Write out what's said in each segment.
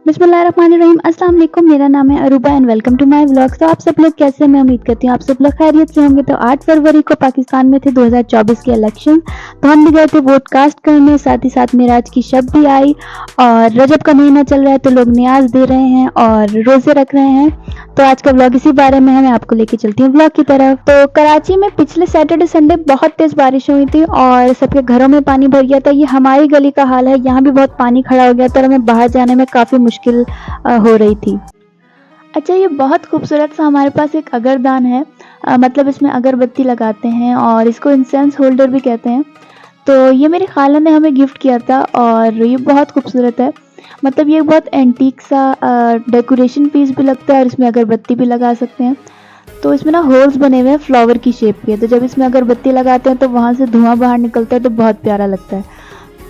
बिस्मिल्लाहिर्रहमानिर्रहीम। अस्सलाम वालेकुम। मेरा नाम है Aruba and welcome to my vlog. तो आप सब लोग कैसे हैं? मैं उम्मीद करती हूँ आप सब लोग खैरियत से होंगे। तो 8 फरवरी को पाकिस्तान में थे 2024 के इलेक्शन, तो हम भी गए थे वोट कास्ट करने। साथ ही साथ मेराज की शब भी आई और रजब का महीना चल रहा है तो लोग न्याज दे रहे हैं और रोज़े रख रहे हैं। तो आज का व्लॉग इसी बारे में है, मैं आपको लेके चलती हूँ व्लॉग की तरफ। तो कराची में पिछले सैटरडे संडे बहुत तेज़ बारिश हुई थी और सबके घरों में पानी भर गया था। ये हमारी गली का हाल है, यहाँ भी बहुत पानी खड़ा हो गया था और हमें बाहर जाने में काफ़ी मुश्किल हो रही थी। अच्छा, ये बहुत खूबसूरत सा हमारे पास एक अगरदान है, मतलब इसमें अगरबत्ती लगाते हैं और इसको इंसेंस होल्डर भी कहते हैं। तो ये मेरी खाला ने हमें गिफ्ट किया था और ये बहुत खूबसूरत है। मतलब ये बहुत एंटीक सा डेकोरेशन पीस भी लगता है और इसमें अगरबत्ती भी लगा सकते हैं। तो इसमें ना होल्स बने हुए हैं फ्लावर की शेप के, तो जब इसमें अगरबत्ती लगाते हैं तो वहाँ से धुआं बाहर निकलता है तो बहुत प्यारा लगता है।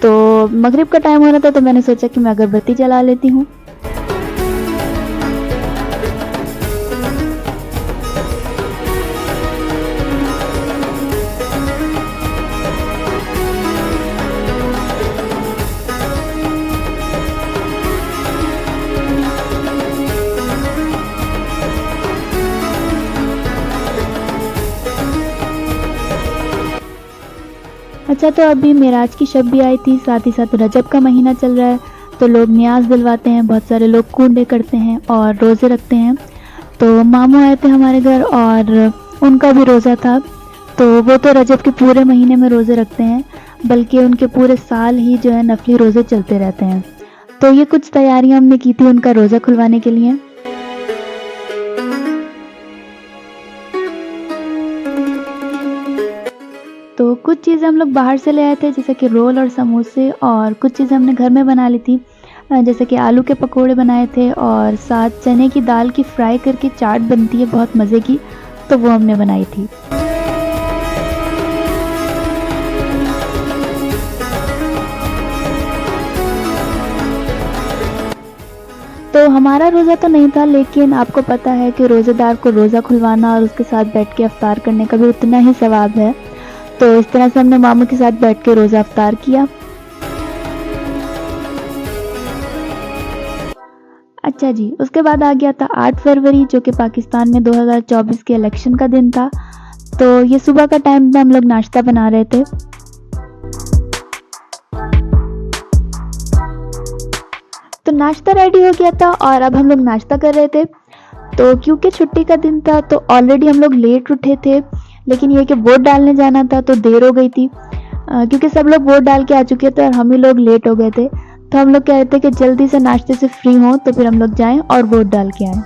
तो मगरिब का टाइम हो रहा था तो मैंने सोचा कि मैं अगरबत्ती जला लेती हूँ। अच्छा, तो अभी मेराज की शब भी आई थी, साथ ही साथ रजब का महीना चल रहा है तो लोग न्याज दिलवाते हैं, बहुत सारे लोग कूडे करते हैं और रोज़े रखते हैं। तो मामू आए थे हमारे घर और उनका भी रोज़ा था। तो वो तो रजब के पूरे महीने में रोज़े रखते हैं, बल्कि उनके पूरे साल ही जो है नफली रोज़े चलते रहते हैं। तो ये कुछ तैयारियां हमने की थी उनका रोज़ा खुलवाने के लिए। तो कुछ चीज़ें हम लोग बाहर से ले आए थे, जैसे कि रोल और समोसे, और कुछ चीज़ें हमने घर में बना ली थी, जैसे कि आलू के पकोड़े बनाए थे और साथ चने की दाल की फ्राई करके चाट बनती है बहुत मज़े की, तो वो हमने बनाई थी। तो हमारा रोज़ा तो नहीं था, लेकिन आपको पता है कि रोज़ेदार को रोज़ा खुलवाना और उसके साथ बैठ के इफ्तार करने का भी उतना ही सवाब है। तो इस तरह से हमने मामू के साथ बैठ के रोज़ा इफ्तार किया। अच्छा जी, उसके बाद आ गया था 8 फरवरी, जो कि पाकिस्तान में 2024 के इलेक्शन का दिन था। तो ये सुबह का टाइम था, हम लोग नाश्ता बना रहे थे। तो नाश्ता रेडी हो गया था और अब हम लोग नाश्ता कर रहे थे। तो क्योंकि छुट्टी का दिन था तो ऑलरेडी हम लोग लेट उठे थे, लेकिन ये कि वोट डालने जाना था तो देर हो गई थी, क्योंकि सब लोग वोट डाल के आ चुके थे और हम ही लोग लेट हो गए थे। तो हम लोग कह रहे थे कि जल्दी से नाश्ते से फ्री हों तो फिर हम लोग जाएं और वोट डाल के आएं।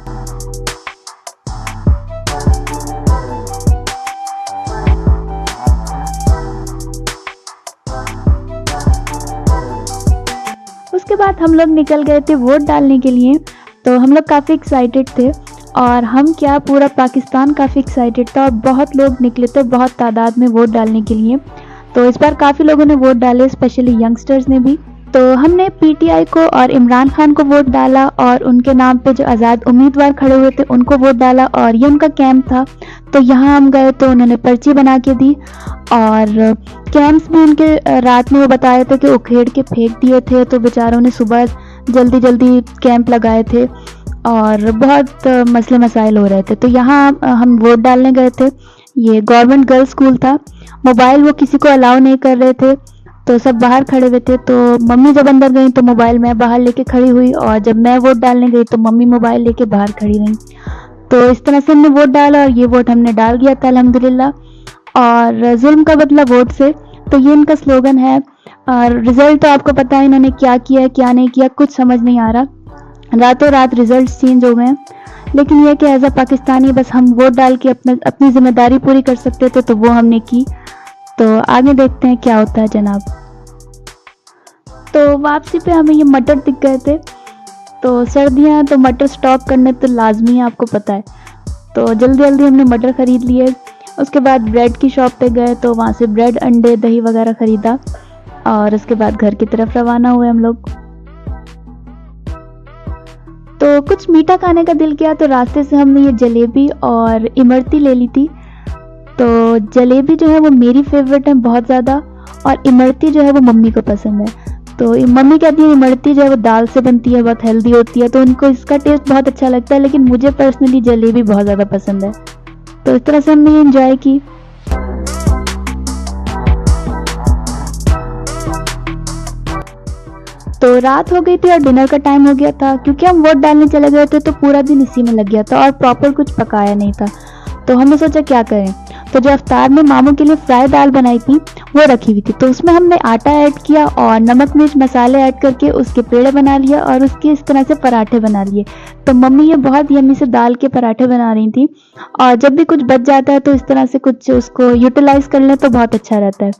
उसके बाद हम लोग निकल गए थे वोट डालने के लिए। तो हम लोग काफ़ी एक्साइटेड थे और हम क्या, पूरा पाकिस्तान काफ़ी एक्साइटेड था और बहुत लोग निकले थे बहुत तादाद में वोट डालने के लिए। तो इस बार काफ़ी लोगों ने वोट डाले, स्पेशली यंगस्टर्स ने भी। तो हमने पीटीआई को और इमरान खान को वोट डाला और उनके नाम पे जो आज़ाद उम्मीदवार खड़े हुए थे उनको वोट डाला, और ये उनका कैंप था। तो यहाँ हम गए तो उन्होंने पर्ची बना के दी और कैंप्स भी उनके रात में वो बताए थे कि उखेड़ के फेंक दिए थे, तो बेचारों ने सुबह जल्दी जल्दी कैंप लगाए थे और बहुत मसले मसाइल हो रहे थे। तो यहाँ हम वोट डालने गए थे। ये गवर्नमेंट गर्ल्स स्कूल था। मोबाइल वो किसी को अलाउ नहीं कर रहे थे, तो सब बाहर खड़े हुए थे। तो मम्मी जब अंदर गई तो मोबाइल मैं बाहर लेके खड़ी हुई, और जब मैं वोट डालने गई तो मम्मी मोबाइल लेके बाहर खड़ी रही। तो इस तरह से हमने वोट डाला और ये वोट हमने डाल दिया था अल्हम्दुलिल्लाह। और जुल्म का बदला वोट से, तो ये इनका स्लोगन है। और रिजल्ट तो आपको पता है इन्होंने क्या किया है क्या नहीं किया, कुछ समझ नहीं आ रहा। रातों रात रिजल्ट चेंज हो गए हैं, लेकिन ये कि एज अ पाकिस्तानी बस हम वोट डाल के अपनी जिम्मेदारी पूरी कर सकते थे तो वो हमने की। तो आगे देखते हैं क्या होता है जनाब। तो वापसी पे हमें ये मटर दिख गए थे। तो सर्दियाँ तो मटर स्टॉक करने तो लाजमी है, आपको पता है। तो जल्दी जल्दी हमने मटर ख़रीद लिए। उसके बाद ब्रेड की शॉप पे गए तो वहाँ से ब्रेड, अंडे, दही वगैरह ख़रीदा और उसके बाद घर की तरफ रवाना हुए हम लोग। तो कुछ मीठा खाने का दिल किया तो रास्ते से हमने ये जलेबी और इमरती ले ली थी। तो जलेबी जो है वो मेरी फेवरेट है बहुत ज़्यादा, और इमरती जो है वो मम्मी को पसंद है। तो मम्मी कहती है इमरती जो है वो दाल से बनती है, बहुत हेल्दी होती है, तो उनको इसका टेस्ट बहुत अच्छा लगता है, लेकिन मुझे पर्सनली जलेबी बहुत ज़्यादा पसंद है। तो इस तरह से हमने ये एंजॉय की। तो रात हो गई थी और डिनर का टाइम हो गया था। क्योंकि हम वोट डालने चले गए थे तो पूरा दिन इसी में लग गया था और प्रॉपर कुछ पकाया नहीं था। तो हमने सोचा क्या करें, तो जो अफ्तार में मामू के लिए फ्राई दाल बनाई थी वो रखी हुई थी, तो उसमें हमने आटा ऐड किया और नमक मिर्च मसाले ऐड करके उसके पेड़े बना लिया और उसके इस तरह से पराठे बना लिए। तो मम्मी ये बहुत यम्मी से दाल के पराठे बना रही थी, और जब भी कुछ बच जाता है तो इस तरह से कुछ उसको यूटिलाइज कर लें तो बहुत अच्छा रहता है।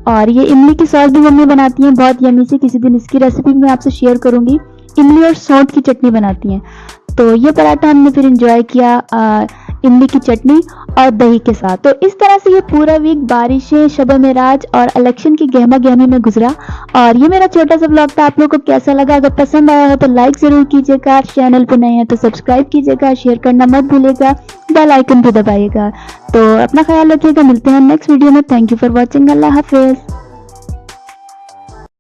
और ये इमली की सॉस भी मम्मी बनाती हैं बहुत यम्मी से, किसी दिन इसकी रेसिपी मैं आपसे शेयर करूंगी। इमली और सौंठ की चटनी बनाती हैं। तो ये पराठा हमने फिर एंजॉय किया इमली की चटनी और दही के साथ। तो इस तरह से ये पूरा वीक बारिशें, शब-ए मेराज और इलेक्शन की गहमा गहमी में गुजरा। और ये मेरा छोटा सा ब्लॉग था, आप लोगों को कैसा लगा? अगर पसंद आया हो तो लाइक ज़रूर कीजिएगा, चैनल पे नए हैं तो सब्सक्राइब कीजिएगा, शेयर करना मत भूलिएगा, बेल आइकन भी दबाइएगा। तो अपना ख्याल रखिएगा, मिलते हैं नेक्स्ट वीडियो में। Thank you for watching. अल्लाह हाफिज़।